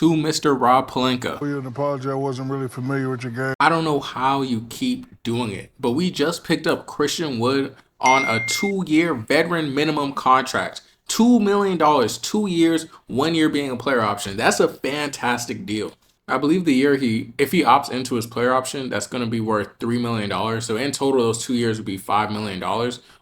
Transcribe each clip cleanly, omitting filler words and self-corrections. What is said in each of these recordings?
to Mr. Rob Pelinka. And apology, I wasn't really familiar with your game. I don't know how you keep doing it, but we just picked up Cristian Wood on a 2-year veteran minimum contract. $2 million, 2 years, 1 year being a player option. That's a fantastic deal. I believe the year if he opts into his player option, that's going to be worth $3 million. So in total, those 2 years would be $5 million,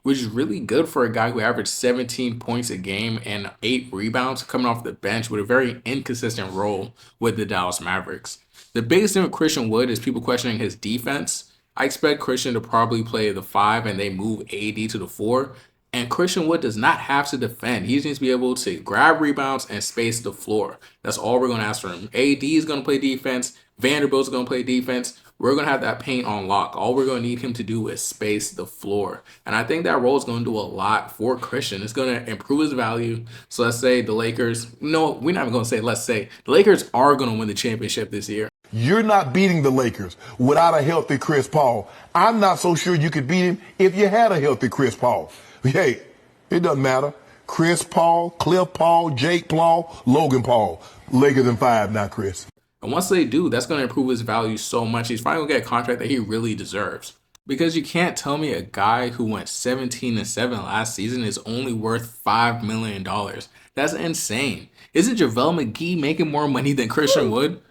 which is really good for a guy who averaged 17 points a game and 8 rebounds coming off the bench with a very inconsistent role with the Dallas Mavericks. The biggest thing with Cristian Wood is people questioning his defense. I expect Cristian to probably play the 5 and they move AD to the 4. And Cristian Wood does not have to defend. He just needs to be able to grab rebounds and space the floor. That's all we're going to ask for him. AD is going to play defense. Vanderbilt's going to play defense. We're going to have that paint on lock. All we're going to need him to do is space the floor. And I think that role is going to do a lot for Cristian. It's going to improve his value. So let's say the Lakers, no, we're not even going to say, let's say the Lakers are going to win the championship this year. You're not beating the Lakers without a healthy Chris Paul. I'm not so sure you could beat him if you had a healthy Chris Paul. Hey, it doesn't matter. Chris Paul, Cliff Paul, Jake Paul, Logan Paul. Lakers in 5 now, Chris. And once they do, that's going to improve his value so much. He's finally going to get a contract that he really deserves. Because you can't tell me a guy who went 17-7 last season is only worth $5 million. That's insane. Isn't JaVale McGee making more money than Cristian Wood?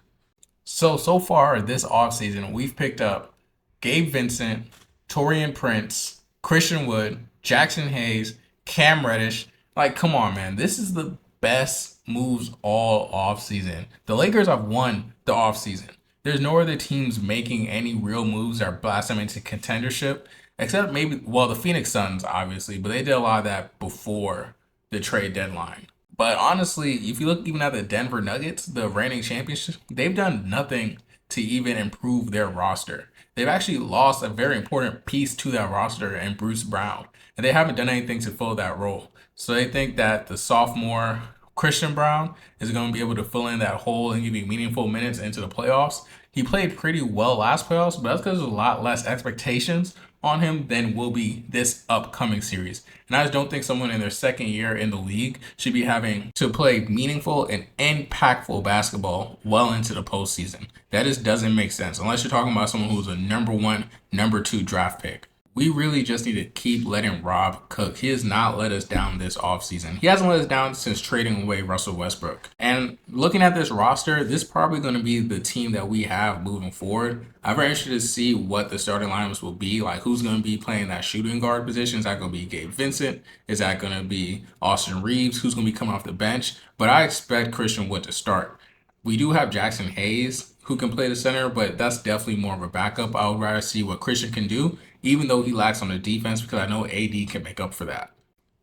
So far this offseason, we've picked up Gabe Vincent, Taurean Prince, Cristian Wood, Jackson Hayes, Cam Reddish. Like, come on, man. This is the best moves all offseason. The Lakers have won the offseason. There's no other teams making any real moves that are blasting them into contendership, except maybe, well, the Phoenix Suns, obviously, but they did a lot of that before the trade deadline. But honestly, if you look even at the Denver Nuggets, the reigning champions, they've done nothing to even improve their roster. They've actually lost a very important piece to that roster in Bruce Brown, and they haven't done anything to fill that role. So they think that the sophomore Christian Brown is going to be able to fill in that hole and give you meaningful minutes into the playoffs. He played pretty well last playoffs, but that's because there's a lot less expectations on him than will be this upcoming series. And I just don't think someone in their second year in the league should be having to play meaningful and impactful basketball well into the postseason. That just doesn't make sense unless you're talking about someone who's a number 1, number 2 draft pick. We really just need to keep letting Rob cook. He has not let us down this offseason. He hasn't let us down since trading away Russell Westbrook. And looking at this roster, this is probably going to be the team that we have moving forward. I'm very interested to see what the starting lineups will be. Like, who's going to be playing that shooting guard position? Is that going to be Gabe Vincent? Is that going to be Austin Reeves? Who's going to be coming off the bench? But I expect Cristian Wood to start. We do have Jackson Hayes who can play the center, but that's definitely more of a backup. I would rather see what Cristian can do, even though he lacks on the defense, because I know AD can make up for that.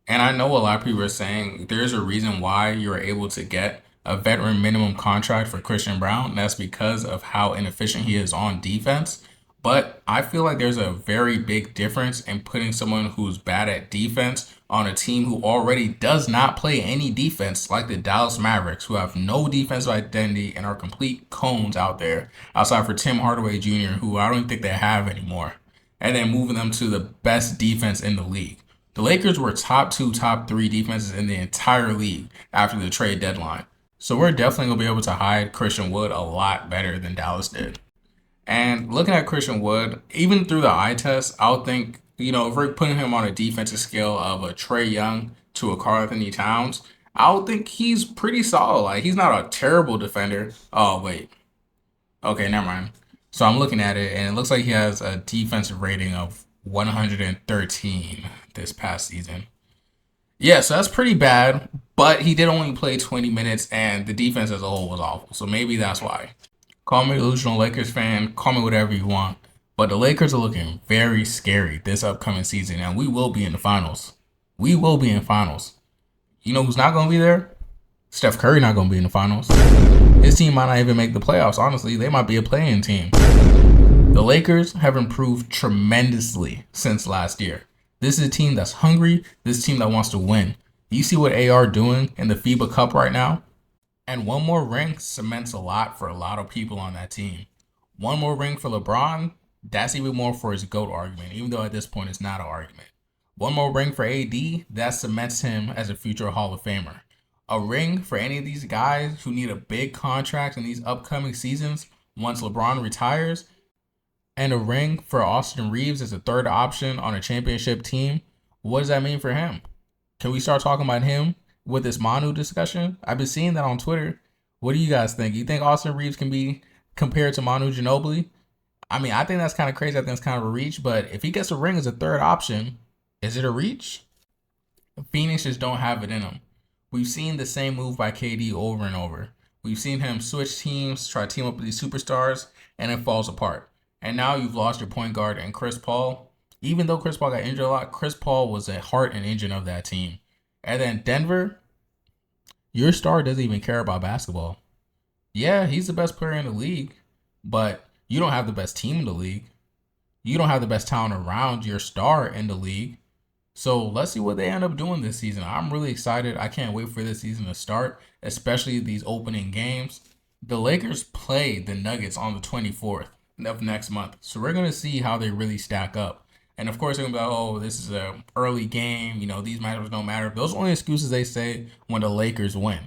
And I know a lot of people are saying there's a reason why you're able to get a veteran minimum contract for Cristian Brown, and that's because of how inefficient he is on defense. But I feel like there's a very big difference in putting someone who's bad at defense on a team who already does not play any defense, like the Dallas Mavericks, who have no defensive identity and are complete cones out there, outside for Tim Hardaway Jr., who I don't think they have anymore, and then moving them to the best defense in the league. The Lakers were top 2, top 3 defenses in the entire league after the trade deadline. So we're definitely going to be able to hide Cristian Wood a lot better than Dallas did. And looking at Cristian Wood, even through the eye test, I would think, if we're putting him on a defensive scale of a Trae Young to a Karl-Anthony Towns, I would think he's pretty solid. Like, he's not a terrible defender. Oh, wait. Okay, never mind. So I'm looking at it, and it looks like he has a defensive rating of 113 this past season. Yeah, so that's pretty bad, but he did only play 20 minutes, and the defense as a whole was awful. So maybe that's why. Call me a delusional Lakers fan, call me whatever you want. But the Lakers are looking very scary this upcoming season, and we will be in the finals. We will be in finals. You know who's not going to be there? Steph Curry not going to be in the finals. His team might not even make the playoffs. Honestly, they might be a play-in team. The Lakers have improved tremendously since last year. This is a team that's hungry. This is a team that wants to win. You see what AR doing in the FIBA Cup right now? And one more ring cements a lot for a lot of people on that team. One more ring for LeBron, that's even more for his GOAT argument, even though at this point it's not an argument. One more ring for AD, that cements him as a future Hall of Famer. A ring for any of these guys who need a big contract in these upcoming seasons once LeBron retires, and a ring for Austin Reeves as a third option on a championship team. What does that mean for him? Can we start talking about him with this Manu discussion? I've been seeing that on Twitter. What do you guys think? You think Austin Reeves can be compared to Manu Ginobili? I mean, I think that's kind of crazy. I think it's kind of a reach, but if he gets a ring as a third option, is it a reach? Phoenix just don't have it in them. We've seen the same move by KD over and over. We've seen him switch teams, try to team up with these superstars, and it falls apart. And now you've lost your point guard and Chris Paul. Even though Chris Paul got injured a lot, Chris Paul was the heart and engine of that team. And then Denver, your star doesn't even care about basketball. Yeah, he's the best player in the league, but you don't have the best team in the league. You don't have the best talent around your star in the league. So let's see what they end up doing this season. I'm really excited. I can't wait for this season to start, especially these opening games. The Lakers play the Nuggets on the 24th of next month. So we're going to see how they really stack up. And of course, they're going to be like, oh, this is an early game. You know, these matchups don't matter. Those are only excuses they say when the Lakers win.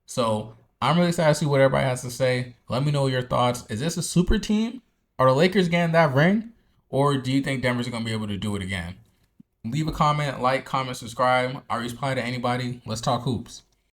So I'm really excited to see what everybody has to say. Let me know your thoughts. Is this a super team? Are the Lakers getting that ring? Or do you think Denver's going to be able to do it again? Leave a comment, like, comment, subscribe. I reply to anybody. Let's talk hoops.